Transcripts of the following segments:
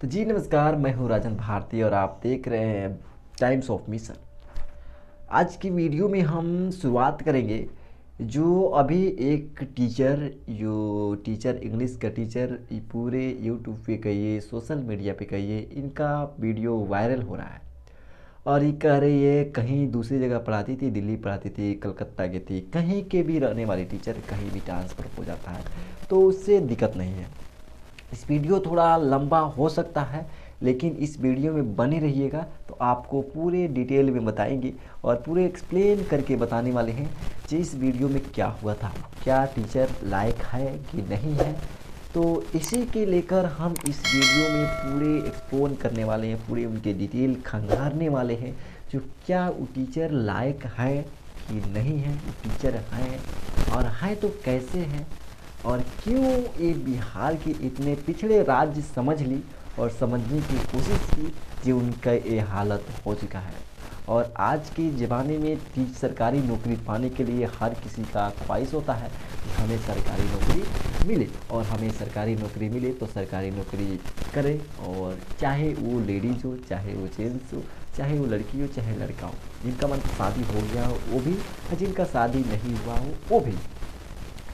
तो जी नमस्कार, मैं हूँ राजन भारती और आप देख रहे हैं टाइम्स ऑफ मिशन। आज की वीडियो में हम शुरुआत करेंगे जो अभी एक टीचर इंग्लिश का टीचर पूरे यूट्यूब पे कहिए, सोशल मीडिया पे कहिए, इनका वीडियो वायरल हो रहा है। और ये कह रही है कहीं दूसरी जगह पढ़ाती थी, दिल्ली पढ़ाती थी, कलकत्ता की थी, कहीं के भी रहने वाली टीचर कहीं भी ट्रांसफ़र हो जाता है तो उससे दिक्कत नहीं है। इस वीडियो थोड़ा लंबा हो सकता है, लेकिन इस वीडियो में बने रहिएगा तो आपको पूरे डिटेल में बताएंगे और पूरे एक्सप्लेन करके बताने वाले हैं कि इस वीडियो में क्या हुआ था, क्या टीचर लायक है कि नहीं है। तो इसी के लेकर हम इस वीडियो में पूरे एक्सप्लोन करने वाले हैं, पूरे उनके डिटेल खंगारने वाले हैं जो क्या वो टीचर लायक है कि नहीं है, वो टीचर हैं और है तो कैसे हैं, और क्यों ये बिहार के इतने पिछड़े राज्य समझ ली और समझने की कोशिश की जो उनका ये हालत हो चुका है। और आज के ज़माने में सरकारी नौकरी पाने के लिए हर किसी का ख्वाहिश होता है कि हमें सरकारी नौकरी मिले, और हमें सरकारी नौकरी मिले तो सरकारी नौकरी करें, और चाहे वो लेडीज़ हो, चाहे वो जेंट्स हो, चाहे वो लड़की हो, चाहे लड़का हो, जिनका मन शादी हो गया हो वो भी, और जिनका शादी नहीं हुआ हो वो भी,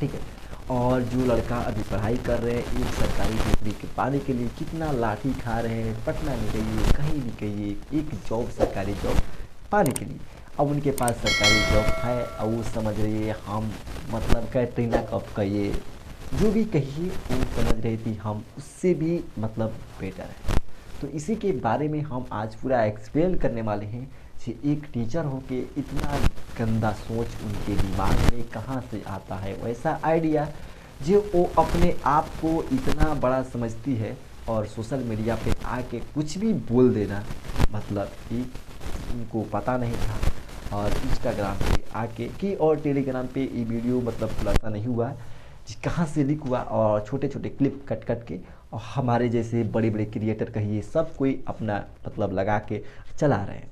ठीक है। और जो लड़का अभी पढ़ाई कर रहे हैं एक सरकारी नौकरी के पाने के लिए कितना लाठी खा रहे हैं, पटना में कहिए, कहीं भी कहिए, एक जॉब, सरकारी जॉब पाने के लिए। अब उनके पास सरकारी जॉब है और वो समझ रही है हम, मतलब कैटरीना कफ का ये जो भी कहिए, वो समझ रही थी हम उससे भी मतलब बेटर है। तो इसी के बारे में हम आज पूरा एक्सप्लेन करने वाले हैं कि एक टीचर हो के इतना गंदा सोच उनके दिमाग में कहाँ से आता है, वैसा आइडिया जो वो अपने आप को इतना बड़ा समझती है और सोशल मीडिया पे आके कुछ भी बोल देना, मतलब कि उनको पता नहीं था। और इंस्टाग्राम पे आके कि और टेलीग्राम पे ये वीडियो मतलब खुलासा नहीं हुआ कहाँ से लीक हुआ, और छोटे छोटे क्लिप कट कट के, और हमारे जैसे बड़े बड़े क्रिएटर कहिए सब कोई अपना मतलब लगा के चला रहे हैं।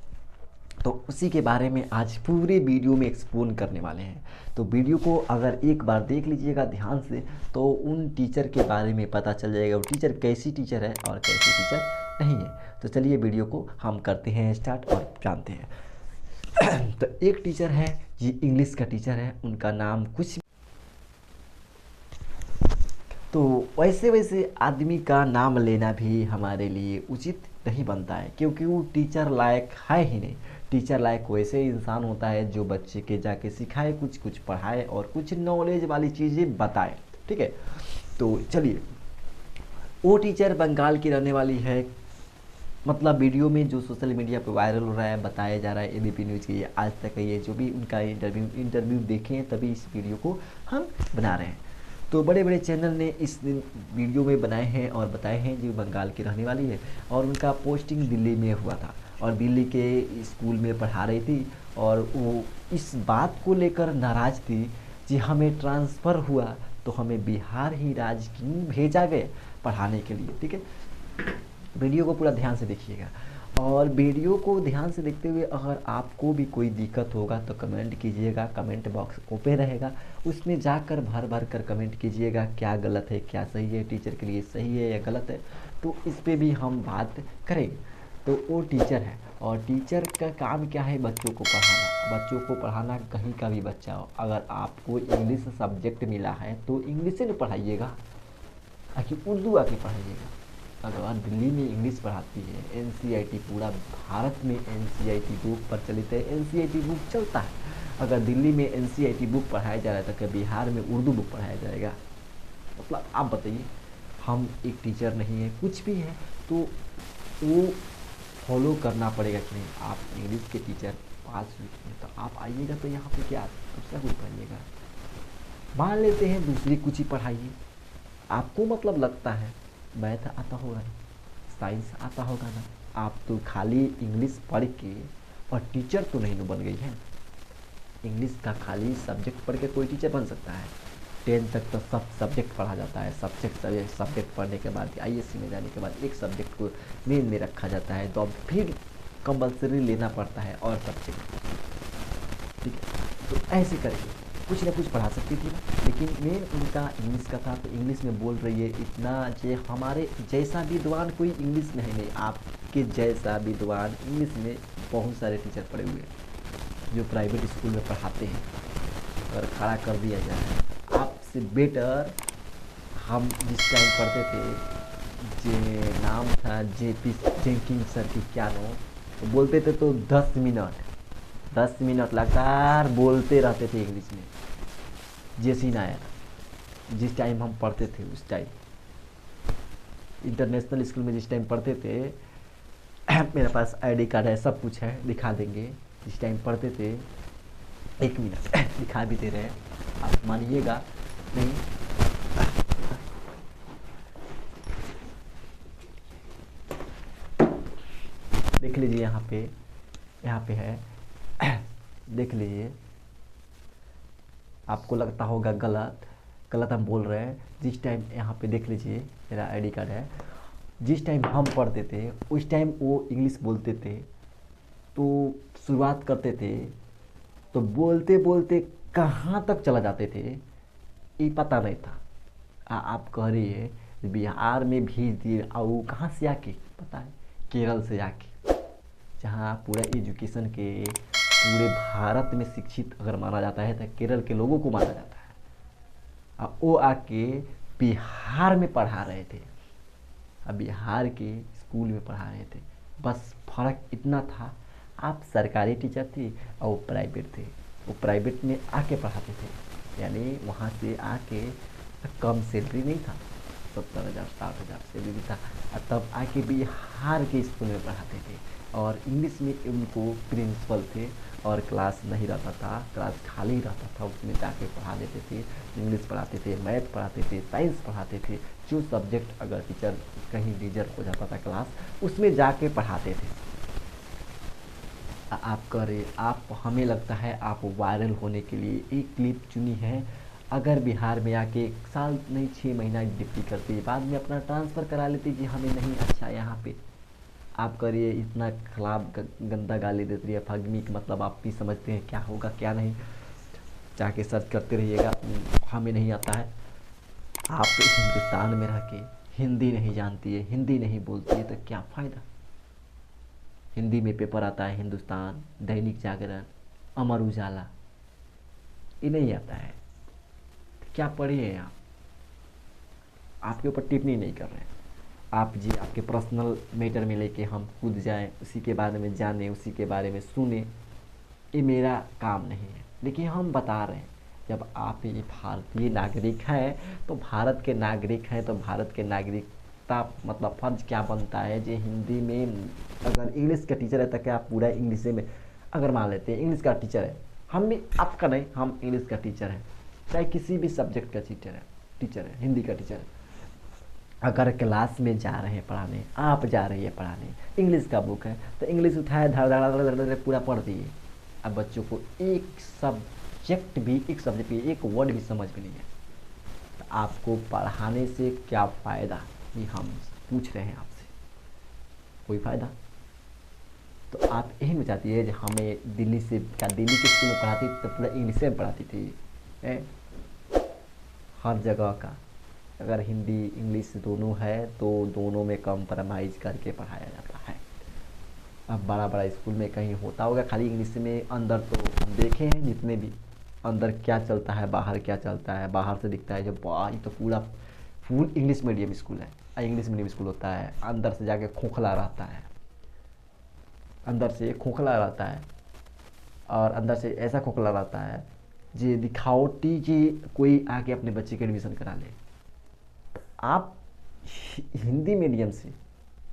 तो उसी के बारे में आज पूरे वीडियो में एक्सप्लोन करने वाले हैं। तो वीडियो को अगर एक बार देख लीजिएगा ध्यान से तो उन टीचर के बारे में पता चल जाएगा, वो टीचर कैसी टीचर है और कैसी टीचर नहीं है। तो चलिए वीडियो को हम करते हैं स्टार्ट और जानते हैं। तो एक टीचर है, ये इंग्लिश का टीचर है, उनका नाम कुछ, तो वैसे वैसे आदमी का नाम लेना भी हमारे लिए उचित नहीं बनता है, क्योंकि वो टीचर लायक है ही नहीं। टीचर लायक वैसे इंसान होता है जो बच्चे के जाके सिखाए, कुछ कुछ पढ़ाए और कुछ नॉलेज वाली चीज़ें बताए, ठीक है। तो चलिए, वो टीचर बंगाल की रहने वाली है। मतलब वीडियो में जो सोशल मीडिया पे वायरल हो रहा है, बताया जा रहा है, एबीपी न्यूज़ के ये आज तक है, ये जो भी उनका इंटरव्यू देखें तभी इस वीडियो को हम बना रहे हैं। तो बड़े बड़े चैनल ने इस वीडियो में बनाए हैं और बताए हैं जो बंगाल की रहने वाली है, और उनका पोस्टिंग दिल्ली में हुआ था और दिल्ली के स्कूल में पढ़ा रही थी, और वो इस बात को लेकर नाराज़ थी कि हमें ट्रांसफ़र हुआ तो हमें बिहार ही राज्य क्यों भेजा गया पढ़ाने के लिए, ठीक है। वीडियो को पूरा ध्यान से देखिएगा, और वीडियो को ध्यान से देखते हुए अगर आपको भी कोई दिक्कत होगा तो कमेंट कीजिएगा, कमेंट बॉक्स ओपन रहेगा, उसमें जाकर भर भर कर कमेंट कीजिएगा क्या गलत है क्या सही है, टीचर के लिए सही है या गलत है, तो इस पे भी हम बात करेंगे। तो वो टीचर है और टीचर का काम क्या है, बच्चों को पढ़ाना। बच्चों को पढ़ाना कहीं का भी बच्चा हो, अगर आपको इंग्लिश सब्जेक्ट मिला है तो इंग्लिश से पढ़ाइएगा, आखिर उर्दू आके पढ़ाइएगा। अगर दिल्ली में इंग्लिश पढ़ाती है, एनसीईआरटी पूरा भारत में एनसीईआरटी बुक प्रचलित है, एनसीईआरटी बुक चलता है। अगर दिल्ली में एनसीईआरटी बुक पढ़ाया जा रहा है तो क्या बिहार में उर्दू बुक पढ़ाया जाएगा? मतलब आप बताइए, हम एक टीचर नहीं है, कुछ भी है तो वो फॉलो करना पड़ेगा कि नहीं। आप इंग्लिश के टीचर पास हुए तो आप आइएगा तो यहाँ पे क्या दूसरा कुछ पढ़िएगा, मान लेते हैं दूसरी कुछ ही पढ़ाइए। आपको मतलब लगता है मैथ आता होगा ना, साइंस आता होगा ना, आप तो खाली इंग्लिश पढ़ के और टीचर तो नहीं बन गई है। इंग्लिश का खाली सब्जेक्ट पढ़ के कोई टीचर बन सकता है? 10 तक तो सब सब्जेक्ट पढ़ा जाता है, सब्जेक्ट पढ़ने के बाद आईएससी में जाने के बाद एक सब्जेक्ट को मेन में रखा जाता है, तो अब फिर कंपल्सरी लेना पड़ता है और सब्जेक्ट, ठीक है। तो ऐसे करके कुछ ना कुछ पढ़ा सकती थी ना, लेकिन मेन उनका इंग्लिश का था। तो इंग्लिश में बोल रही है इतना, जे हमारे जैसा विद्वान कोई इंग्लिश में है नहीं, आपके जैसा विद्वान इंग्लिश में बहुत सारे टीचर पढ़े हुए हैं जो प्राइवेट स्कूल में पढ़ाते हैं। अगर खड़ा कर दिया जाए आपसे बेटर, हम जिस टाइम पढ़ते थे, जे नाम था JP जेंकिंस सर की, क्या नो, तो बोलते थे तो 10 मिनट लगातार बोलते रहते थे इंग्लिश में। जेसी नायर, जिस टाइम हम पढ़ते थे उस टाइम इंटरनेशनल स्कूल में जिस टाइम पढ़ते थे, मेरे पास ID कार्ड है, सब कुछ है, दिखा देंगे। जिस टाइम पढ़ते थे, 1 मिनट दिखा भी दे रहे हैं, आप मानिएगा नहीं। देख लीजिए यहाँ पे है, देख लीजिए। आपको लगता होगा गलत हम बोल रहे हैं। जिस टाइम यहाँ पे देख लीजिए, मेरा ID कार्ड है, जिस टाइम हम पढ़ते थे उस टाइम वो इंग्लिश बोलते थे, तो शुरुआत करते थे तो बोलते बोलते कहाँ तक चला जाते थे ये पता नहीं था। आप कह रही है बिहार में भेज दिए, और कहाँ से आके पता है, केरल से आके, जहाँ पूरा एजुकेशन के पूरे भारत में शिक्षित अगर माना जाता है तो केरल के लोगों को माना जाता है। अब वो आके बिहार में पढ़ा रहे थे, अब बिहार के स्कूल में पढ़ा रहे थे। बस फर्क इतना था, आप सरकारी टीचर थे और वो प्राइवेट थे। वो प्राइवेट में आके पढ़ाते थे, यानी वहाँ से आके कम सैलरी नहीं था, 70,000 60,000 सैलरी था, और तब आके बिहार के स्कूल में पढ़ाते थे। और इंग्लिश में उनको प्रिंसिपल थे, और क्लास नहीं रहता था, क्लास खाली रहता था, उसमें जाके पढ़ा देते थे। इंग्लिश पढ़ाते थे, मैथ पढ़ाते थे, साइंस पढ़ाते थे, जो सब्जेक्ट अगर टीचर कहीं रिजर्व हो जाता था क्लास, उसमें जाके पढ़ाते थे। आप कह रहे, आप हमें लगता है आप वायरल होने के लिए एक क्लिप चुनी है। अगर बिहार में आके 1 साल नहीं 6 महीना ड्यूटी करती, बाद में अपना ट्रांसफ़र करा लेती कि हमें नहीं अच्छा यहाँ पे। आप करिए इतना खराब गंदा गाली देती है, फगमी का मतलब आप भी समझते हैं क्या होगा क्या नहीं, जाके सर्च करते रहिएगा, हमें नहीं आता है। आप तो हिंदुस्तान में रह के हिंदी नहीं जानती है, हिंदी नहीं बोलती है, तो क्या फ़ायदा। हिंदी में पेपर आता है हिंदुस्तान, दैनिक जागरण, अमर उजाला, ये नहीं आता है तो क्या पढ़े हैं आप। आपके ऊपर टिप्पणी नहीं कर रहे हैं आप जी, आपके पर्सनल मैटर में लेके हम कूद जाएं, उसी के बारे में जानें, उसी के बारे में सुने, ये मेरा काम नहीं है। लेकिन हम बता रहे हैं, जब आप ये भारतीय नागरिक हैं तो भारत के नागरिक हैं, तो भारत के नागरिकता मतलब फ़र्ज क्या बनता है, जो हिंदी में अगर इंग्लिश का टीचर है तो क्या पूरा इंग्लिश में, अगर मान लेते हैं इंग्लिश का टीचर है, हम भी, आपका नहीं, हम इंग्लिश का टीचर है, चाहे किसी भी सब्जेक्ट का टीचर है, हिंदी का टीचर है, अगर क्लास में जा रहे हैं पढ़ाने, आप जा रही है पढ़ाने, इंग्लिश का बुक है तो इंग्लिश उठाए धड़ धड़ धड़ पूरा पढ़ दिए। अब बच्चों को एक सब्जेक्ट भी एक वर्ड भी समझ में नहीं है, तो आपको पढ़ाने से क्या फ़ायदा, ये हम पूछ रहे हैं आपसे, कोई फ़ायदा। तो आप यही में चाहती है, हमें दिल्ली के स्कूल में पढ़ाती तो पूरा इंग्लिश में पढ़ाती थी, हर जगह का अगर हिंदी इंग्लिश दोनों है तो दोनों में कंप्रोमाइज़ करके पढ़ाया जाता है। अब बड़ा बड़ा स्कूल में कहीं होता होगा खाली इंग्लिश में, अंदर तो हम देखे हैं जितने भी, अंदर क्या चलता है, बाहर क्या चलता है, बाहर से दिखता है जब ये तो पूरा फुल इंग्लिश मीडियम स्कूल है, इंग्लिश मीडियम स्कूल होता है, अंदर से जाके खोखला रहता है, अंदर से खोखला रहता है, और अंदर से ऐसा खोखला रहता है जी दिखावटी कि कोई आके अपने बच्चे के एडमिशन करा ले। आप हिंदी मीडियम से,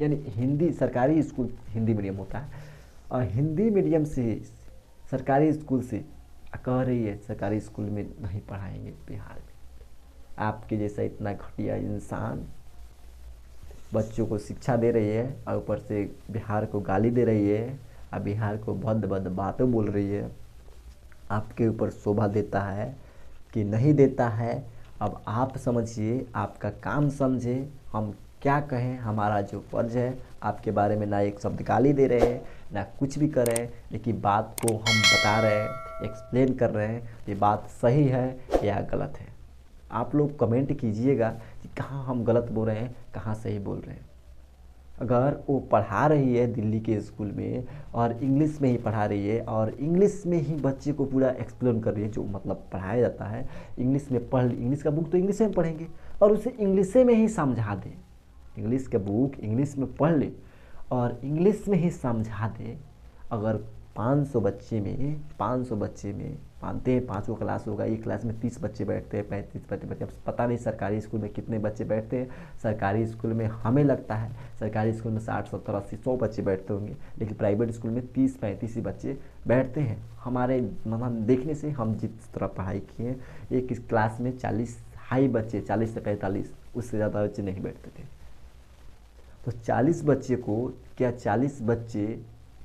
यानी हिंदी सरकारी स्कूल हिंदी मीडियम होता है, और हिंदी मीडियम से सरकारी स्कूल से कह रही है सरकारी स्कूल में नहीं पढ़ाएंगे बिहार में। आपके जैसा इतना घटिया इंसान बच्चों को शिक्षा दे रही है और ऊपर से बिहार को गाली दे रही है, और बिहार को भद्द भद्द बातें बोल रही है। आपके ऊपर शोभा देता है कि नहीं देता है, अब आप समझिए, आपका काम समझे, हम क्या कहें, हमारा जो फ़र्ज़ है आपके बारे में ना एक शब्द गाली दे रहे हैं ना कुछ भी कर रहे हैं, लेकिन बात को हम बता रहे हैं, एक्सप्लेन कर रहे हैं ये बात सही है या गलत है। आप लोग कमेंट कीजिएगा कि कहाँ हम गलत बोल रहे हैं, कहाँ सही बोल रहे हैं। अगर वो पढ़ा रही है दिल्ली के स्कूल में और इंग्लिश में ही पढ़ा रही है और इंग्लिश में ही बच्चे को पूरा एक्सप्लेन कर रही है, जो मतलब पढ़ाया जाता है इंग्लिश में, पढ़ इंग्लिश का बुक तो इंग्लिश में पढ़ेंगे और उसे इंग्लिश में ही समझा दे, इंग्लिश का बुक इंग्लिश में पढ़ ले और इंग्लिश में ही समझा दे। अगर 500 बच्चे में मानते हैं 5 क्लास होगा, एक क्लास में 30 बच्चे बैठते हैं, 35 बच्चे बैठते हैं, पता नहीं सरकारी स्कूल में कितने बच्चे बैठते हैं। सरकारी स्कूल में हमें लगता है सरकारी स्कूल में 60 70 80 100 बच्चे बैठते होंगे, लेकिन प्राइवेट स्कूल में 30 35 ही बच्चे बैठते हैं। हमारे मतलब देखने से हम जिस तरह पढ़ाई किए, एक क्लास में 40 हाई बच्चे 40 से 45, उससे ज़्यादा बच्चे नहीं बैठते थे। तो 40 बच्चे को, क्या 40 बच्चे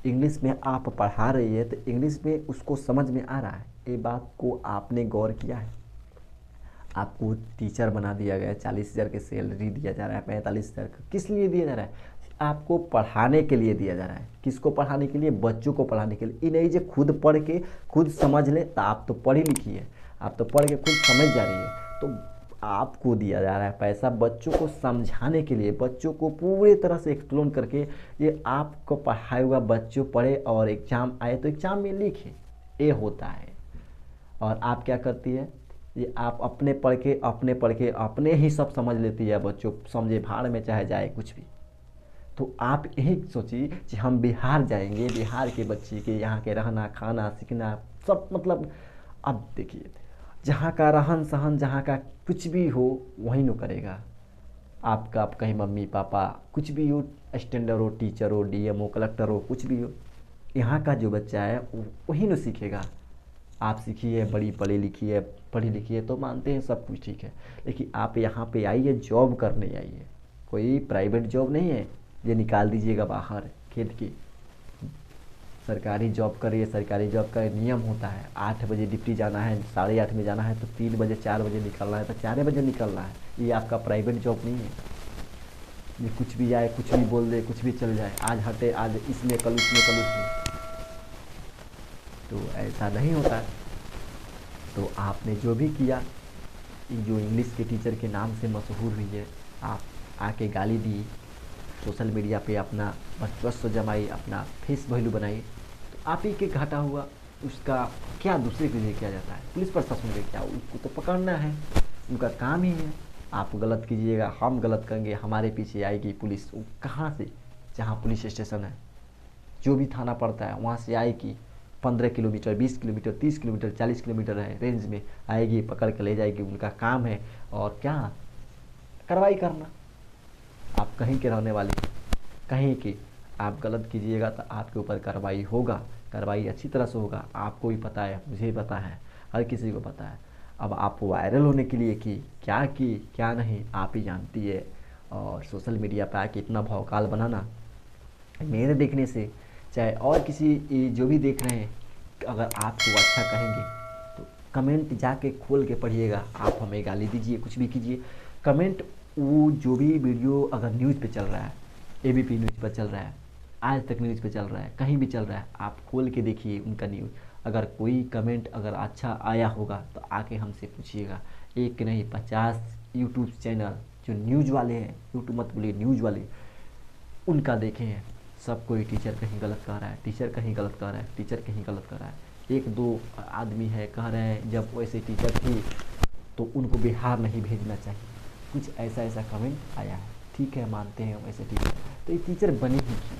इंग्लिश में आप पढ़ा रही है तो इंग्लिश में उसको समझ में आ रहा है? ये बात को आपने गौर किया है? आपको टीचर बना दिया गया है, 40,000 की सैलरी दिया जा रहा है, 45,000 का किस लिए दिया जा रहा है? आपको पढ़ाने के लिए दिया जा रहा है। किसको पढ़ाने के लिए? बच्चों को पढ़ाने के लिए। ये नहीं जो खुद पढ़ के खुद समझ ले, तो आप तो पढ़ी लिखी है, आप तो पढ़ के खुद समझ जा रही है, तो आपको दिया जा रहा है पैसा बच्चों को समझाने के लिए, बच्चों को पूरी तरह से एक्सप्लेन करके। ये आपको पढ़ाया हुआ बच्चों पढ़े और एग्ज़ाम आए तो एग्ज़ाम में लिखे, ये होता है। और आप क्या करती है, ये आप अपने पढ़ के अपने ही सब समझ लेती है, बच्चों समझे भाड़ में चाहे जाए कुछ भी। तो आप यही सोचिए कि हम बिहार जाएंगे, बिहार के बच्चे के यहाँ के रहना खाना सीखना सब मतलब, अब देखिए जहाँ का रहन सहन, जहाँ का कुछ भी हो वही न करेगा। आपका आप कहीं मम्मी पापा कुछ भी हो, स्टैंडर्ड हो, टीचर हो, डीएम हो, कलेक्टर हो, कुछ भी हो, यहाँ का जो बच्चा है वही न सीखेगा। आप सीखिए, बड़ी पढ़ी लिखी है तो मानते हैं सब कुछ ठीक है, लेकिन आप यहाँ पे आइए, जॉब करने आइए। कोई प्राइवेट जॉब नहीं है ये निकाल दीजिएगा बाहर खेत की। सरकारी जॉब करिए, सरकारी जॉब का नियम होता है 8 बजे ड्यूटी जाना है, 8:30 में जाना है, तो 3 बजे 4 बजे निकलना है तो 4 बजे निकलना है। ये आपका प्राइवेट जॉब नहीं है, ये कुछ भी आए कुछ भी बोल दे कुछ भी चल जाए, आज हटे आज इसमें कल उसमें, तो ऐसा नहीं होता। तो आपने जो भी किया, जो इंग्लिश के टीचर के नाम से मशहूर हुई है, आप आके गाली दी, सोशल मीडिया पे अपना वर्चस्व जमाई, अपना फेस वैल्यू बनाई, तो आप ही के घाटा हुआ। उसका क्या दूसरे के लिए किया जाता है? पुलिस प्रशासन के क्या, उसको तो पकड़ना है, उनका काम ही है। आप गलत कीजिएगा, हम गलत करेंगे, हमारे पीछे आएगी पुलिस। वो कहाँ से? जहाँ पुलिस स्टेशन है, जो भी थाना पड़ता है वहाँ से आएगी। 15 किलोमीटर 20 किलोमीटर 30 किलोमीटर 40 किलोमीटर है रेंज में, आएगी पकड़ के ले जाएगी। उनका काम है और क्या, कार्रवाई करना। आप कहीं के रहने वाले, कहीं के, आप गलत कीजिएगा तो आपके ऊपर कार्रवाई होगा, कार्रवाई अच्छी तरह से होगा। आपको भी पता है, मुझे भी पता है, हर किसी को पता है। अब आप वायरल होने के लिए की क्या नहीं आप ही जानती है। और सोशल मीडिया पर आके इतना भौकाल बनाना, मेरे देखने से चाहे और किसी जो भी देख रहे हैं, अगर आपको अच्छा कहेंगे तो कमेंट जाके खोल के पढ़िएगा। आप हमें गाली दीजिए, कुछ भी कीजिए, कमेंट वो जो भी वीडियो अगर न्यूज़ पे चल रहा है, एबीपी न्यूज़ पर चल रहा है, आज तक न्यूज़ पे चल रहा है, कहीं भी चल रहा है, आप खोल के देखिए उनका न्यूज़। अगर कोई कमेंट अगर अच्छा आया होगा तो आके हमसे पूछिएगा। एक नहीं 50 यूट्यूब चैनल जो न्यूज़ वाले हैं, यूट्यूब मत बोलिए, न्यूज़ वाले, उनका देखे हैं। सब कोई टीचर कहीं गलत कह रहा है, टीचर कहीं गलत कह रहा है, टीचर कहीं गलत कर रहा है। 1-2 आदमी है कह रहे हैं जब वैसे टीचर थी तो उनको बिहार नहीं भेजना चाहिए, कुछ ऐसा कमेंट आया है। ठीक है, मानते हैं वैसे टीचर, तो ये टीचर बने ही क्यों?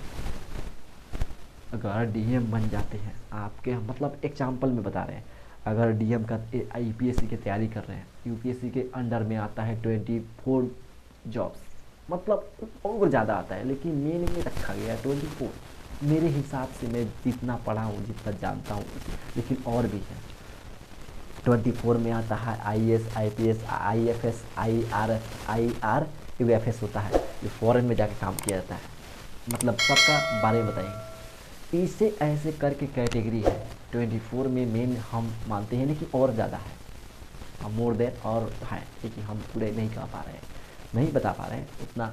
अगर डीएम बन जाते हैं, आपके मतलब एग्जाम्पल में बता रहे हैं, अगर डीएम का यूपीएससी की तैयारी कर रहे हैं, यूपीएससी के अंडर में आता है 24 जॉब्स, मतलब और ज़्यादा आता है, लेकिन मेन में रखा गया है 24। मेरे हिसाब से मैं जितना पढ़ा हूँ, जितना जानता हूँ, लेकिन और भी है। 24 में आता है IAS, IPS, IFS, IR, UFS होता है, जो फॉरेन में जाकर काम किया जाता है। मतलब सबका बारे में बताएंगे। इसे ऐसे करके कैटेगरी है 24 में मेन हम मानते हैं, लेकिन और ज़्यादा है, हम मोर देन और है, लेकिन हम पूरे नहीं कर पा रहे हैं, नहीं बता पा रहे हैं उतना।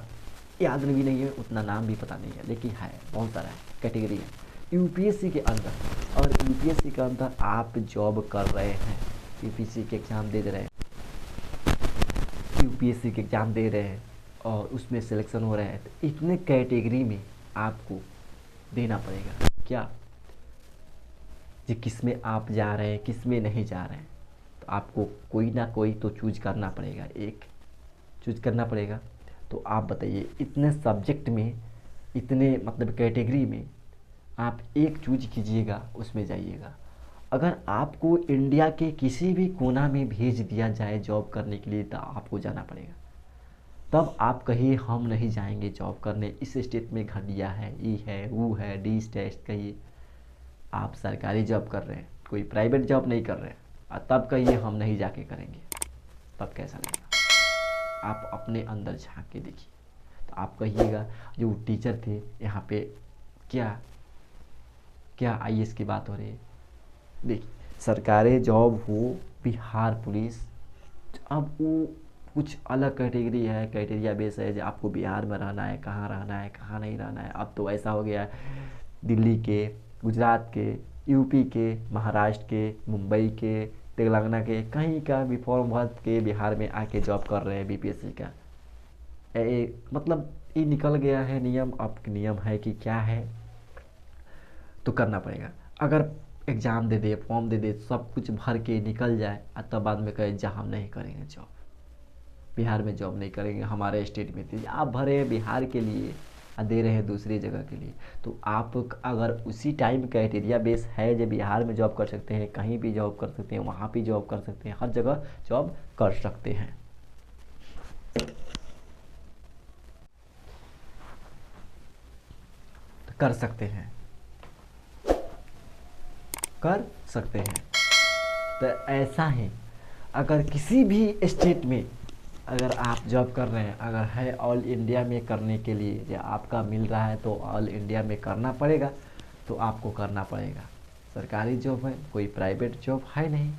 याद भी नहीं है, उतना नाम भी पता नहीं है, लेकिन है बहुत सारा है, कैटेगरी है यूपीएससी के अंदर। और यूपीएससी के अंदर आप जॉब कर रहे हैं, यूपीएससी के एग्ज़ाम दे रहे हैं, यूपीएससी के एग्ज़ाम दे रहे हैं और उसमें सिलेक्शन हो रहा है, तो इतने कैटेगरी में आपको देना पड़ेगा क्या, कि किस में आप जा रहे हैं, किस में नहीं जा रहे हैं। तो आपको कोई ना कोई तो चूज करना पड़ेगा, एक चूज करना पड़ेगा। तो आप बताइए, इतने सब्जेक्ट में, इतने मतलब कैटेगरी में आप एक चूज कीजिएगा, उसमें जाइएगा। अगर आपको इंडिया के किसी भी कोना में भेज दिया जाए जॉब करने के लिए, तो आपको जाना पड़ेगा। तब आप कहिए हम नहीं जाएंगे जॉब करने, इस स्टेट में घटिया है, ये है, वो है, डी टेस्ट कहिए। आप सरकारी जॉब कर रहे हैं, कोई प्राइवेट जॉब नहीं कर रहे हैं, और तब कहिए हम नहीं जाके करेंगे, तब कैसा लगेगा। आप अपने अंदर झांक के देखिए। तो आप कहिएगा जो टीचर थे यहाँ पे, क्या क्या आईएएस की बात हो रही है। देखिए, सरकारी जॉब हो, बिहार पुलिस, अब वो कुछ अलग कैटेगरी है, क्राइटेरिया बेस है, जो आपको बिहार में रहना है, कहाँ रहना है, कहाँ नहीं रहना है। अब तो ऐसा हो गया है, दिल्ली के, गुजरात के, यूपी के, महाराष्ट्र के, मुंबई के, तेलंगाना के, कहीं का भी फॉर्म भर के बिहार में आके जॉब कर रहे हैं बीपीएससी का। मतलब ये निकल गया है नियम। अब नियम है कि क्या है, तो करना पड़ेगा। अगर एग्ज़ाम दे दे, फॉर्म दे दे, सब कुछ भर के निकल जाए, और तब बाद में कहे जा हम नहीं करेंगे जॉब, बिहार में जॉब नहीं करेंगे, हमारे स्टेट में थी, आप भरे हैं बिहार के लिए और दे रहे हैं दूसरी जगह के लिए। तो आप अगर उसी टाइम क्राइटेरिया बेस है, जो बिहार में जॉब कर सकते हैं, कहीं भी जॉब कर सकते हैं, वहाँ भी जॉब कर सकते हैं, हर जगह जॉब कर सकते हैं। तो कर सकते हैं, कर सकते हैं। तो ऐसा है, अगर किसी भी स्टेट में अगर आप जॉब कर रहे हैं, अगर है ऑल इंडिया में करने के लिए, जो आपका मिल रहा है तो ऑल इंडिया में करना पड़ेगा, तो आपको करना पड़ेगा। सरकारी जॉब है, कोई प्राइवेट जॉब है नहीं।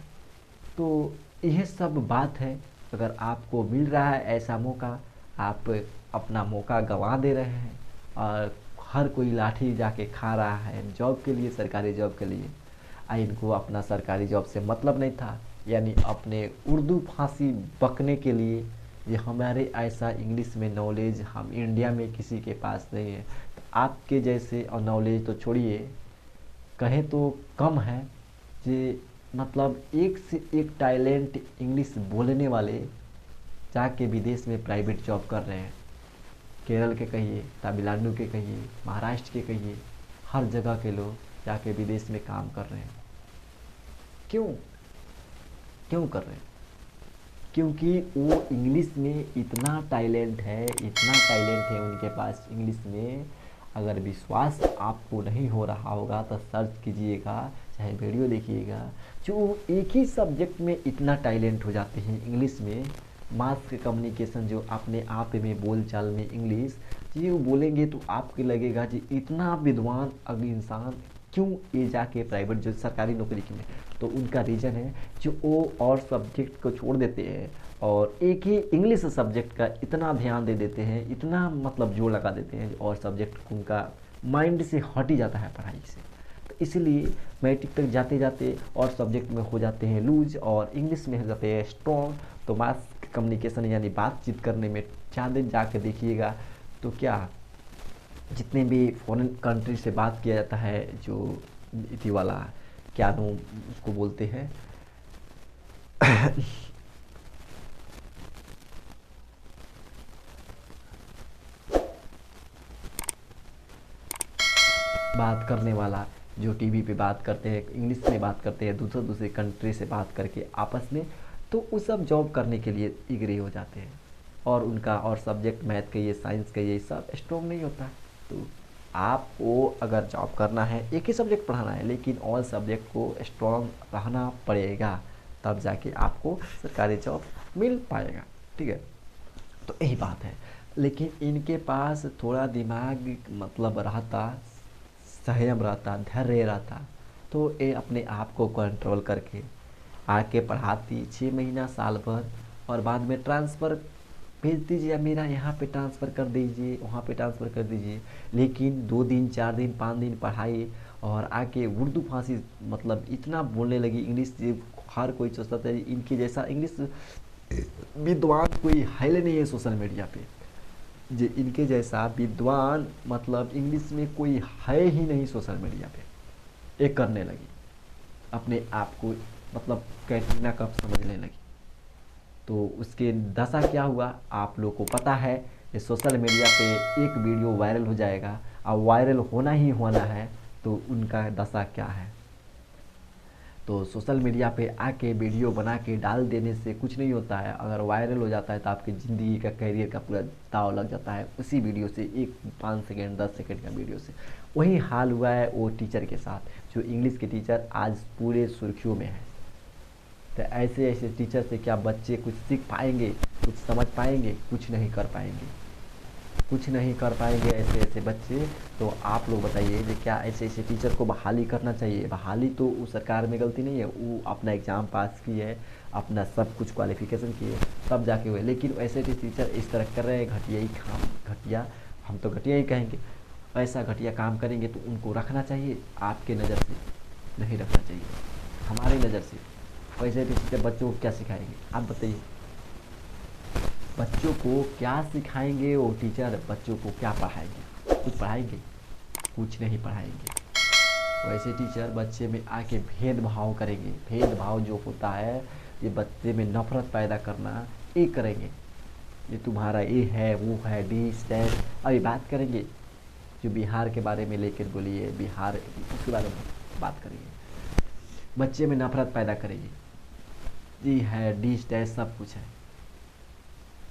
तो यह सब बात है। अगर आपको मिल रहा है ऐसा मौका, आप अपना मौका गंवा दे रहे हैं, और हर कोई लाठी जाके खा रहा है जॉब के लिए, सरकारी जॉब के लिए। इनको अपना सरकारी जॉब से मतलब नहीं था, यानी अपने उर्दू फांसी बकने के लिए, ये हमारे ऐसा इंग्लिश में नॉलेज हम इंडिया में किसी के पास नहीं है। तो आपके जैसे, और नॉलेज तो छोड़िए, कहें तो कम है, कि मतलब एक से एक टैलेंट इंग्लिश बोलने वाले जाके विदेश में प्राइवेट जॉब कर रहे हैं। केरल के कहिए, तमिलनाडु के कहिए, महाराष्ट्र के कहिए, हर जगह के लोग जाके विदेश में काम कर रहे हैं। क्यों क्यों कर रहे हैं? क्योंकि वो इंग्लिश में इतना टैलेंट है, इतना टैलेंट है उनके पास इंग्लिश में। अगर विश्वास आपको नहीं हो रहा होगा तो सर्च कीजिएगा, चाहे वीडियो देखिएगा, जो एक ही सब्जेक्ट में इतना टैलेंट हो जाते हैं इंग्लिश में। मास कम्युनिकेशन, जो अपने आप में बोल चाल में इंग्लिश जी वो बोलेंगे, तो आपको लगेगा जी इतना विद्वान अगर इंसान क्यों ये जाके प्राइवेट जो सरकारी नौकरी की में। तो उनका रीज़न है, जो वो और सब्जेक्ट को छोड़ देते हैं और एक ही इंग्लिश सब्जेक्ट का इतना ध्यान दे देते हैं, इतना मतलब जोर लगा देते हैं, और सब्जेक्ट उनका माइंड से हट ही जाता है पढ़ाई से। तो इसलिए मैट्रिक तक जाते जाते और सब्जेक्ट में हो जाते हैं लूज, और इंग्लिश में हो जाते हैं स्ट्रॉन्ग। तो मास कम्युनिकेशन यानी बातचीत करने में ज़्यादा जाकर देखिएगा, तो क्या जितने भी फॉरेन कंट्री से बात किया जाता है, जो इति वाला क्या नाम उसको बोलते हैं बात करने वाला, जो टीवी पे बात करते हैं, इंग्लिश में बात करते हैं, दूसरे दूसरे कंट्री से बात करके आपस में, तो वो सब जॉब करने के लिए एग्री हो जाते हैं। और उनका और सब्जेक्ट मैथ का, ये साइंस का, ये सब स्ट्रॉन्ग नहीं होता। तो आपको अगर जॉब करना है, एक ही सब्जेक्ट पढ़ाना है, लेकिन ऑल सब्जेक्ट को स्ट्रॉन्ग रहना पड़ेगा, तब जाके आपको सरकारी जॉब मिल पाएगा। ठीक है, तो यही बात है। लेकिन इनके पास थोड़ा दिमाग मतलब रहता, संयम रहता, धैर्य रहता, तो ये अपने आप को कंट्रोल करके आके पढ़ाती 6 महीना साल भर, और बाद में ट्रांसफ़र भेज दीजिए, या मेरा यहाँ पे ट्रांसफ़र कर दीजिए, वहाँ पे ट्रांसफ़र कर दीजिए। लेकिन 2 दिन 4 दिन 5 दिन पढ़ाई और आके उर्दू फांसी मतलब इतना बोलने लगी इंग्लिश, ये हर कोई सोचता था इनके जैसा इंग्लिश विद्वान कोई है नहीं है सोशल मीडिया पे। जे इनके जैसा विद्वान मतलब इंग्लिश में कोई है ही नहीं सोशल मीडिया पे। ये करने लगी अपने आप को मतलब कैटरीना कफ समझने लगी। तो उसके दशा क्या हुआ आप लोग को पता है। ये सोशल मीडिया पे एक वीडियो वायरल हो जाएगा, अब वायरल होना ही होना है, तो उनका दशा क्या है। तो सोशल मीडिया पे आके वीडियो बना के डाल देने से कुछ नहीं होता है। अगर वायरल हो जाता है तो आपकी ज़िंदगी का करियर का पूरा दाव लग जाता है उसी वीडियो से, एक 5 सेकेंड 10 सेकेंड का वीडियो से। वही हाल हुआ है वो टीचर के साथ, जो इंग्लिश के टीचर आज पूरे सुर्खियों में है। तो ऐसे ऐसे टीचर से क्या बच्चे कुछ सीख पाएंगे, कुछ समझ पाएंगे? कुछ नहीं कर पाएंगे, कुछ नहीं कर पाएंगे ऐसे ऐसे बच्चे। तो आप लोग बताइए कि क्या ऐसे ऐसे टीचर को बहाली करना चाहिए? बहाली तो उस सरकार में गलती नहीं है, वो अपना एग्ज़ाम पास की है, अपना सब कुछ क्वालिफिकेशन किए तब जाके हुए। लेकिन ऐसे ऐसे टीचर इस तरह कर रहे हैं घटिया ही काम, घटिया, हम तो घटिया ही कहेंगे। ऐसा घटिया काम करेंगे तो उनको रखना चाहिए? आपके नज़र से नहीं रखना चाहिए, हमारी नज़र से। वैसे टीचर बच्चों को क्या सिखाएंगे आप बताइए? बच्चों को क्या सिखाएंगे वो टीचर? बच्चों को क्या पढ़ाएंगे? कुछ पढ़ाएंगे? कुछ नहीं पढ़ाएंगे। वैसे टीचर बच्चे में आके भेदभाव करेंगे। भेदभाव जो होता है ये बच्चे में नफरत पैदा करना, ये करेंगे। ये तुम्हारा ये है वो है डिस दैट। अभी बात करेंगे जो बिहार के बारे में लेकर बोलिए, बिहार उसके बारे में बात करेंगे। बच्चे में नफरत पैदा करेंगे, ये है डिस दैट सब कुछ है।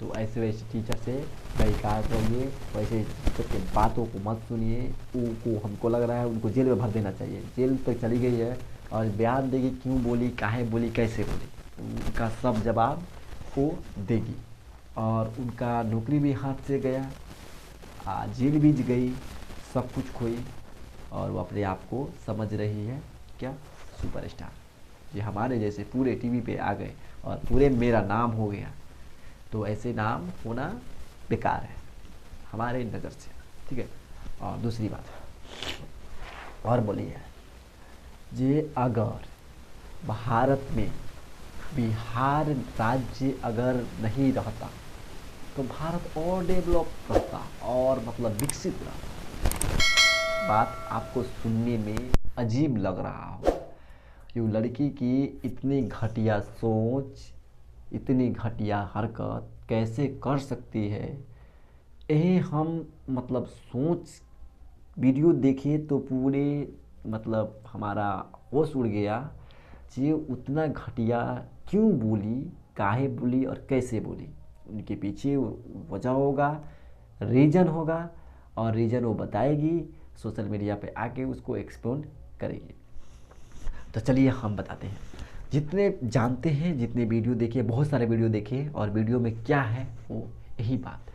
तो ऐसे वैसे टीचर से बेकार रहिए, वैसे टीचर के बातों को मत सुनिए। उनको हमको लग रहा है उनको जेल में भर देना चाहिए। जेल तो चली गई है और बयान देगी क्यों बोली, काहे बोली, कैसे बोली, उनका सब जवाब वो देगी। और उनका नौकरी भी हाथ से गया, जेल भी गई, सब कुछ खोई, और वो अपने आप को समझ रही है क्या, सुपरस्टार। ये हमारे जैसे पूरे टीवी पे आ गए और पूरे मेरा नाम हो गया। तो ऐसे नाम होना बेकार है हमारे नज़र से, ठीक है। और दूसरी बात और बोलिए, जे अगर भारत में बिहार राज्य अगर नहीं रहता तो भारत और डेवलप रहता और मतलब विकसित रहता। बात आपको सुनने में अजीब लग रहा हो, ये लड़की की इतनी घटिया सोच, इतनी घटिया हरकत कैसे कर सकती है, यही हम मतलब सोच वीडियो देखे तो पूरे मतलब हमारा होश उड़ गया। ये उतना घटिया क्यों बोली, काहे बोली और कैसे बोली? उनके पीछे वजह होगा, रीज़न होगा, और रीज़न वो बताएगी, सोशल मीडिया पे आके उसको एक्सपोज करेगी। तो चलिए हम बताते हैं, जितने जानते हैं, जितने वीडियो देखे, बहुत सारे वीडियो देखे, और वीडियो में क्या है वो यही बात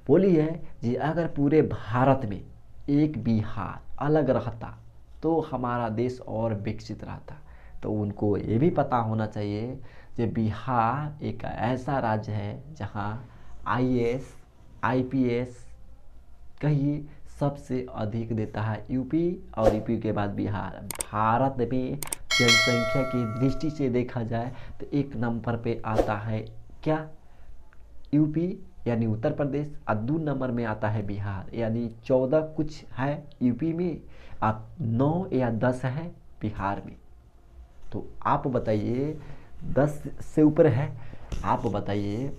बोली है जी। अगर पूरे भारत में एक बिहार अलग रहता तो हमारा देश और विकसित रहता। तो उनको ये भी पता होना चाहिए कि बिहार एक ऐसा राज्य है जहाँ आईएएस आईपीएस कहीं सबसे अधिक देता है यूपी, और यूपी के बाद बिहार। भारत में जनसंख्या की दृष्टि से देखा जाए तो एक नंबर पे आता है क्या, यूपी यानी उत्तर प्रदेश, और 2 नंबर में आता है बिहार, यानी 14 कुछ है यूपी में, आप 9 या 10 है बिहार में। तो आप बताइए 10 से ऊपर है, आप बताइए।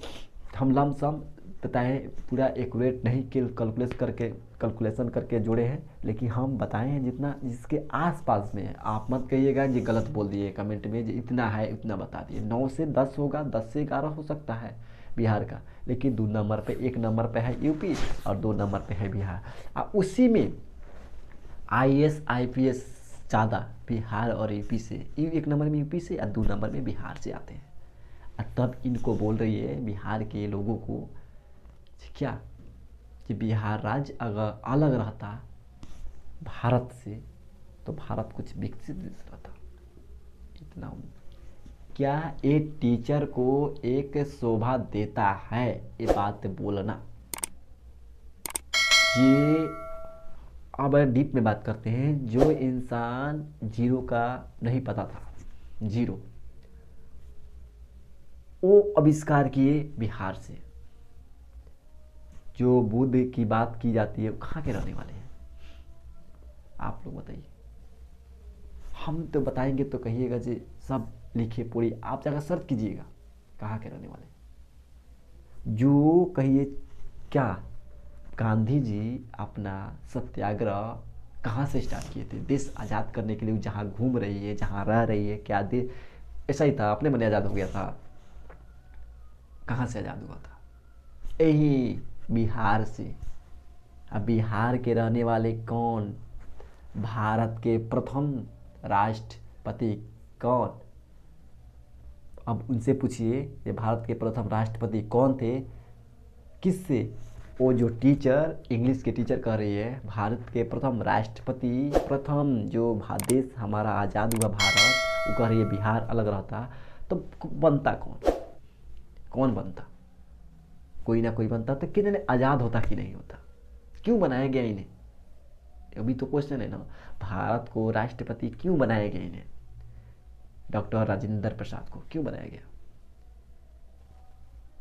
हम लमसम बताएं, पूरा एक्यूरेट नहीं कैलकुलेशन करके जोड़े हैं, लेकिन हम बताएं हैं जितना जिसके आसपास में है। आप मत कहिएगा जी गलत बोल दिए कमेंट में, जी इतना है इतना बता दिए। 9 से 10 होगा, 10 से 11 हो सकता है बिहार का, लेकिन 2 नंबर पे, 1 नंबर पे है यूपी और 2 नंबर पे है बिहार। और उसी में आईएएस आईपीएस ज़्यादा बिहार और यूपी से, 1 नंबर में यूपी से और 2 नंबर में बिहार से आते हैं। और तब इनको बोल रही है बिहार के लोगों को क्या कि बिहार राज्य अगर अलग रहता भारत से तो भारत कुछ विकसित देश रहता। इतना क्या ये टीचर को एक शोभा देता है ये बात बोलना। ये अब डीप में बात करते हैं। जो इंसान जीरो का नहीं पता था, जीरो, वो आविष्कार किए बिहार से। जो बुद्ध की बात की जाती है वो कहाँ के रहने वाले हैं आप लोग बताइए। हम तो बताएंगे तो कहिएगा जी सब लिखे पूरी, आप जाकर सर्च कीजिएगा कहाँ के रहने वाले। जो कहिए क्या गांधी जी अपना सत्याग्रह कहाँ से स्टार्ट किए थे? देश आज़ाद करने के लिए जहाँ घूम रही है, जहाँ रह रही है, क्या देश ऐसा ही था अपने मन आज़ाद हो गया था? कहाँ से आज़ाद हुआ था? यही बिहार से। अब बिहार के रहने वाले कौन? भारत के प्रथम राष्ट्रपति कौन? अब उनसे पूछिए ये भारत के प्रथम राष्ट्रपति कौन थे, किससे? वो जो टीचर, इंग्लिश के टीचर कह रही है भारत के प्रथम राष्ट्रपति, प्रथम जो देश हमारा आज़ाद हुआ भारत, वो कह रही है बिहार अलग रहता, तो बनता कौन? कौन बनता? कोई ना कोई बनता। तो कितने आज़ाद होता कि नहीं होता? क्यों बनाया गया इन्हें? अभी तो क्वेश्चन है ना, भारत को राष्ट्रपति क्यों बनाया गया इन्हें? डॉक्टर राजेंद्र प्रसाद को क्यों बनाया गया?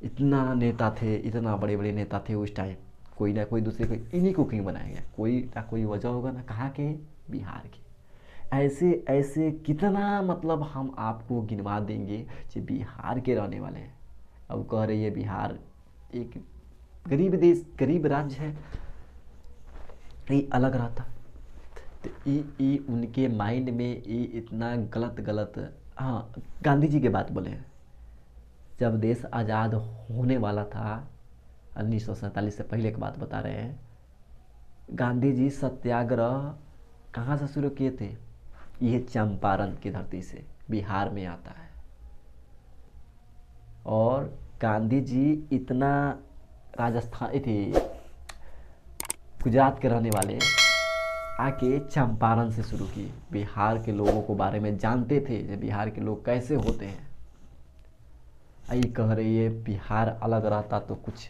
इतना नेता थे, इतना बड़े बड़े नेता थे उस टाइम, कोई ना कोई दूसरे को, इन्हीं को क्यों बनाया गया? कोई ना कोई वजह होगा ना। कहाँ के? बिहार के। ऐसे ऐसे कितना मतलब हम आपको गिनवा देंगे जो बिहार के रहने वाले हैं। अब कह रही है बिहार एक गरीब देश, गरीब राज्य है, ये अलग रहता। तो ये उनके माइंड में ये इतना गलत गलत। हाँ, गांधी जी की बात बोले हैं। जब देश आज़ाद होने वाला था 1947 से पहले की बात बता रहे हैं, गांधी जी सत्याग्रह कहाँ से शुरू किए थे? यह चंपारण की धरती से, बिहार में आता है। और गांधी जी इतना राजस्थान थे, गुजरात के रहने वाले, आके चंपारण से शुरू किए। बिहार के लोगों को बारे में जानते थे कि बिहार के लोग कैसे होते हैं। आई कह रही है बिहार अलग रहता तो कुछ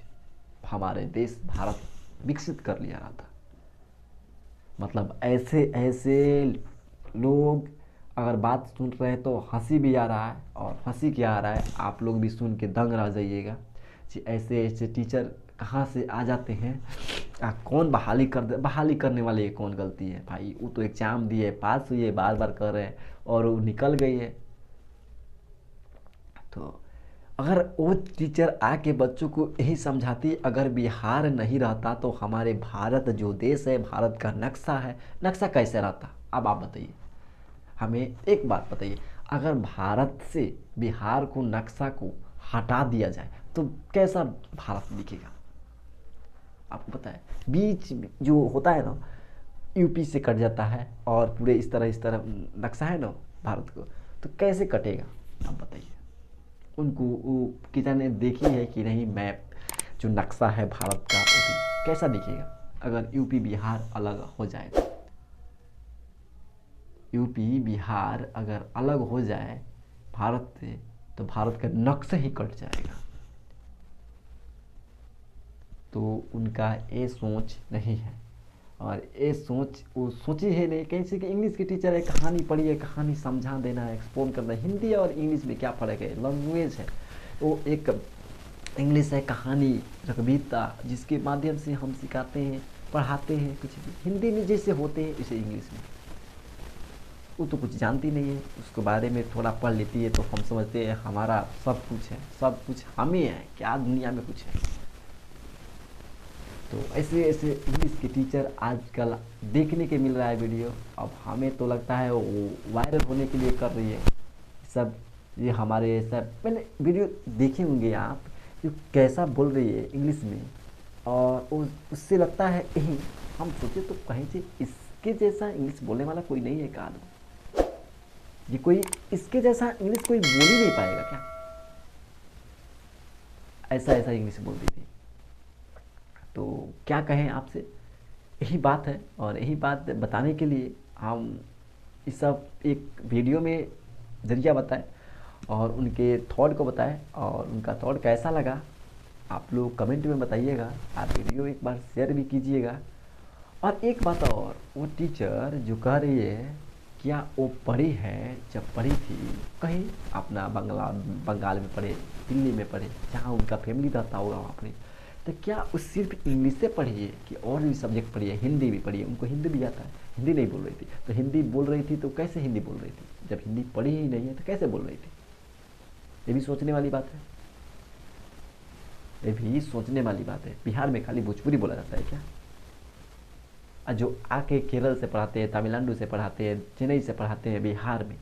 हमारे देश भारत विकसित कर लिया रहता। मतलब ऐसे ऐसे लोग अगर बात सुन रहे हैं तो हंसी भी आ रहा है, और हंसी क्या आ रहा है आप लोग भी सुन के दंग रह जाइएगा कि ऐसे ऐसे टीचर कहाँ से आ जाते हैं। कौन बहाली कर दे? बहाली करने वाले की कौन गलती है भाई? वो तो एग्ज़ाम दिए, पास हुए, बार बार कर रहे हैं और वो निकल गई है। तो अगर वो टीचर आके बच्चों को यही समझाती अगर बिहार नहीं रहता तो हमारे भारत जो देश है, भारत का नक्शा है, नक्शा कैसे रहता? अब आप बताइए हमें एक बात बताइए, अगर भारत से बिहार को, नक्शा को हटा दिया जाए तो कैसा भारत दिखेगा? आपको पता है बीच जो होता है ना, यूपी से कट जाता है और पूरे इस तरह नक्शा है ना भारत को, तो कैसे कटेगा आप बताइए। उनको वो कितने देखी है कि नहीं मैप, जो नक्शा है भारत का, वो भी कैसा दिखेगा अगर यूपी बिहार अलग हो जाए तो? यूपी बिहार अगर अलग हो जाए भारत से तो भारत का नक्शा ही कट जाएगा। तो उनका ये सोच नहीं है, और ये सोच वो सोची है नहीं। कैसे कि इंग्लिश के टीचर है, कहानी पढ़ी है, कहानी समझा देना है, एक्सप्लेन करना है। हिंदी और इंग्लिश में क्या फ़र्क है? लैंग्वेज है वो। एक इंग्लिश है कहानी, कविता, जिसके माध्यम से हम सिखाते हैं, पढ़ाते हैं कुछ भी। हिंदी में जैसे होते हैं इसे इंग्लिश में। वो तो कुछ जानती नहीं है, उसके बारे में थोड़ा पढ़ लेती है तो हम समझते हैं हमारा सब कुछ है, सब कुछ हम ही है, क्या दुनिया में कुछ है। तो ऐसे ऐसे इंग्लिश के टीचर आजकल देखने के मिल रहा है वीडियो। अब हमें तो लगता है वो वायरल होने के लिए कर रही है सब। ये हमारे सब पहले वीडियो देखे होंगे आप, जो कैसा बोल रही है इंग्लिश में, और उससे लगता है यही हम सोचे तो कहीं से इसके जैसा इंग्लिश बोलने वाला कोई नहीं है का? ये कोई इसके जैसा इंग्लिश कोई बोल ही नहीं पाएगा क्या? ऐसा ऐसा इंग्लिश बोलती थी। तो क्या कहें आपसे, यही बात है। और यही बात बताने के लिए हम इस सब एक वीडियो में ज़रिया बताएं। और उनके थॉट को बताएं, और उनका थॉट कैसा लगा आप लोग कमेंट में बताइएगा। आप वीडियो एक बार शेयर भी कीजिएगा। और एक बात और, वो टीचर जो कह रही है, क्या वो पढ़ी है, जब पढ़ी थी कहीं अपना बंगाल में पढ़े, दिल्ली में पढ़े, जहाँ उनका फैमिली रहता होगा वहाँ पढ़े, तो क्या वो सिर्फ इंग्लिश से पढ़ी है कि और भी सब्जेक्ट पढ़ी है, हिंदी भी पढ़ी है? उनको हिंदी भी आता है, हिंदी नहीं बोल रही थी तो हिंदी बोल रही थी तो कैसे हिंदी बोल रही थी? जब हिंदी पढ़ी ही नहीं है तो कैसे बोल रही थी? ये भी सोचने वाली बात है, ये भी सोचने वाली बात है। बिहार में खाली भोजपुरी बोला जाता है क्या? जो आके केरल से पढ़ाते हैं, तमिलनाडु से पढ़ाते हैं, चेन्नई से पढ़ाते हैं बिहार में,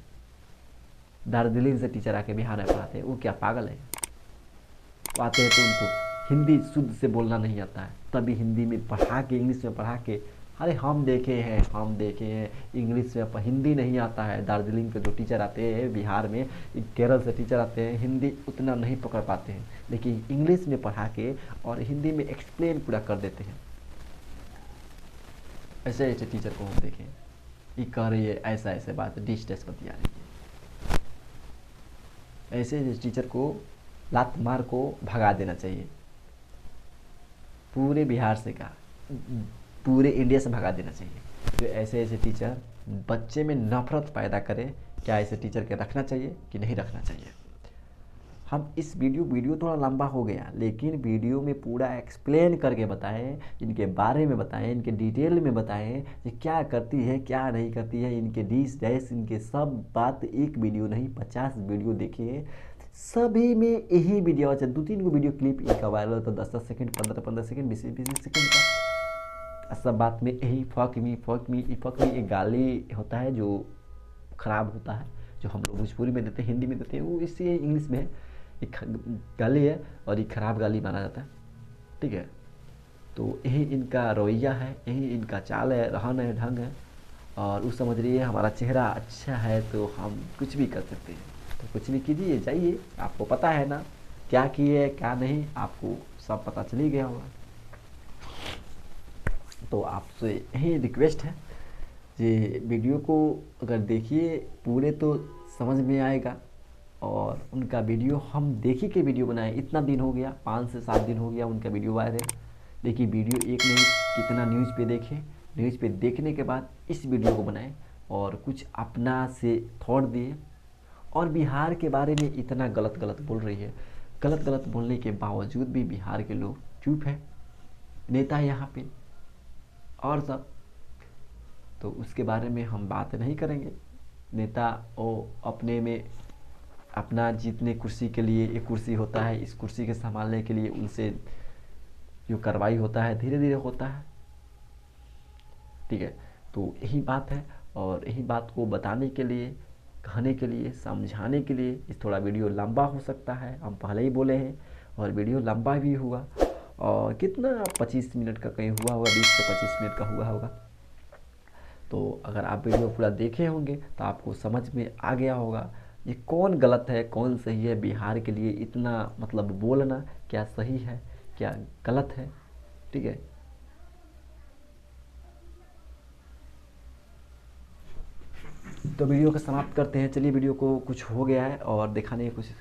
दार्जिलिंग से टीचर आके बिहार में पढ़ाते हैं, वो क्या पागल है? वो आते हैं तो उनको हिंदी शुद्ध से बोलना नहीं आता है, तभी हिंदी में पढ़ा के, इंग्लिश में पढ़ा के, अरे हम देखे हैं इंग्लिश में, हिंदी नहीं आता है। दार्जिलिंग के जो टीचर आते हैं बिहार में, केरल से टीचर आते हैं, हिंदी उतना नहीं पकड़ पाते हैं, लेकिन इंग्लिश में पढ़ा के और हिंदी में एक्सप्लेन पूरा कर देते हैं। ऐसे ऐसे टीचर को हम देखें, ये कह रही है ऐसा ऐसे बात, डिस्टेंस बतिया रही है। ऐसे ऐसे टीचर को लात मार को भगा देना चाहिए, पूरे बिहार से का, पूरे इंडिया से भगा देना चाहिए। तो ऐसे ऐसे टीचर बच्चे में नफरत पैदा करे, क्या ऐसे टीचर के रखना चाहिए कि नहीं रखना चाहिए? हम इस वीडियो थोड़ा लंबा हो गया, लेकिन वीडियो में पूरा एक्सप्लेन करके बताएं, इनके बारे में बताएं, इनके डिटेल में बताएं कि क्या करती है क्या नहीं करती है, इनके डिश डैश, इनके सब बात। एक वीडियो नहीं 50 वीडियो देखिए, सभी में यही वीडियो अच्छा, 2-3 को वीडियो क्लिप इनका वायरल होता है, 10-10 सेकेंड, 15-15 सेकेंड, 20-20 सेकेंड का। सब बात में यही फक मी एक गाली होता है जो खराब होता है, जो हम लोग भोजपुरी में देते हैं, हिंदी में देते हैं, वो इससे इंग्लिश में एक गाली है और एक खराब गाली माना जाता है, ठीक है? तो यही इनका रवैया है, यही इनका चाल है, रहन है, ढंग है। और उस समझ रही है हमारा चेहरा अच्छा है तो हम कुछ भी कर सकते हैं, तो कुछ भी कीजिए, जाइए। आपको पता है ना क्या किए क्या नहीं, आपको सब पता चल ही गया होगा। तो आपसे यही रिक्वेस्ट है कि वीडियो को अगर देखिए पूरे तो समझ में आएगा। और उनका वीडियो हम देखी के वीडियो बनाए, इतना दिन हो गया, 5 से 7 दिन हो गया उनका वीडियो वायरल। देखिए वीडियो एक नहीं कितना न्यूज़ पे देखे, न्यूज़ पे देखने के बाद इस वीडियो को बनाए और कुछ अपना से थॉट दिए। और बिहार के बारे में इतना गलत गलत बोल रही है, गलत गलत बोलने के बावजूद भी बिहार के लोग चुप है, नेता है यहाँ पे और सब, तो उसके बारे में हम बात नहीं करेंगे। नेता वो अपने में अपना जीतने कुर्सी के लिए, एक कुर्सी होता है, इस कुर्सी के संभालने के लिए उनसे जो कार्रवाई होता है धीरे धीरे होता है, ठीक है? तो यही बात है, और यही बात को बताने के लिए, कहने के लिए, समझाने के लिए इस थोड़ा वीडियो लंबा हो सकता है, हम पहले ही बोले हैं, और वीडियो लंबा भी हुआ। और कितना 25 मिनट का कहीं हुआ होगा, 20 से 25 मिनट का हुआ होगा। तो अगर आप वीडियो पूरा देखे होंगे तो आपको समझ में आ गया होगा ये कौन गलत है कौन सही है। बिहार के लिए इतना मतलब बोलना क्या सही है क्या गलत है, ठीक है? तो वीडियो को समाप्त करते हैं। चलिए, वीडियो को कुछ हो गया है और दिखाने की कोशिश